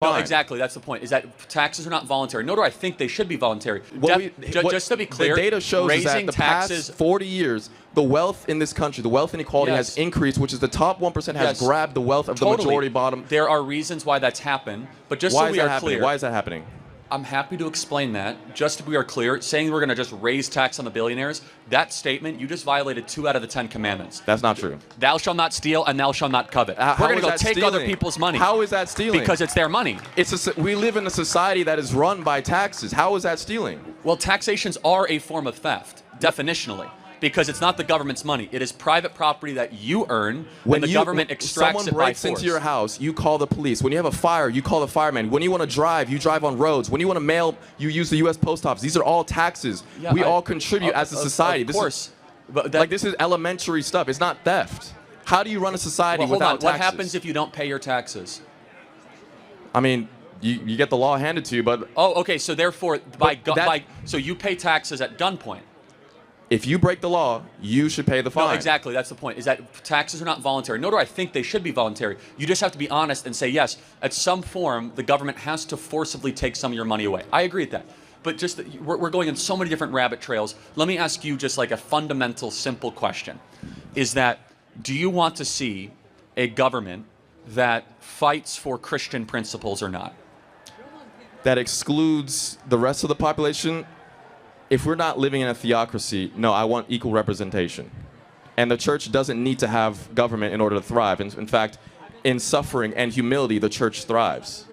No, fine. exactly. That's the point. Is that taxes are not voluntary. Nor do I think they should be voluntary. Just to be clear, the data shows is that raising the taxes. past 40 years, the wealth in this country, the wealth inequality Yes. has increased, which is the top 1% has Yes. grabbed the wealth of Totally. the majority bottom. There are reasons why that's happened, but just Why so is we that are happening? clear, Why is that happening? I'm happy to explain that. Just so we are clear, saying we're going to just raise tax on the billionaires, that statement, you just violated 2 out of the 10 commandments. That's not true. Thou shalt not steal and thou shalt not covet. How We're going is to go that take other stealing? people's money. How is that stealing? Because it's their money. We live in a society that is run by taxes. How is that stealing? Well, taxations are a form of theft, definitionally, because it's not the government's money. It is private property that you earn when the government extracts someone it by breaks force. into your house, you call the police. When you have a fire, you call the fireman. When you want to drive, you drive on roads. When you want to mail, you use the U.S. Post Office. These are all taxes. Yeah, we all contribute as a society. Of course. But this is elementary stuff. It's not theft. How do you run a society Well, hold without on. taxes? What happens if you don't pay your taxes? I mean, you get the law handed to you, but Oh, okay. So therefore, so you pay taxes at gunpoint. if you break the law, you should pay the fine. No, exactly. That's the point. Is that taxes are not voluntary. Nor do I think they should be voluntary. You just have to be honest and say, yes, at some form, the government has to forcibly take some of your money away. I agree with that. But just we're going in so many different rabbit trails. Let me ask you just like a fundamental, simple question. Is that, do you want to see a government that fights for Christian principles or not? That excludes the rest of the population. If we're not living in a theocracy, no, I want equal representation. And the church doesn't need to have government in order to thrive. In fact, in suffering and humility, the church thrives.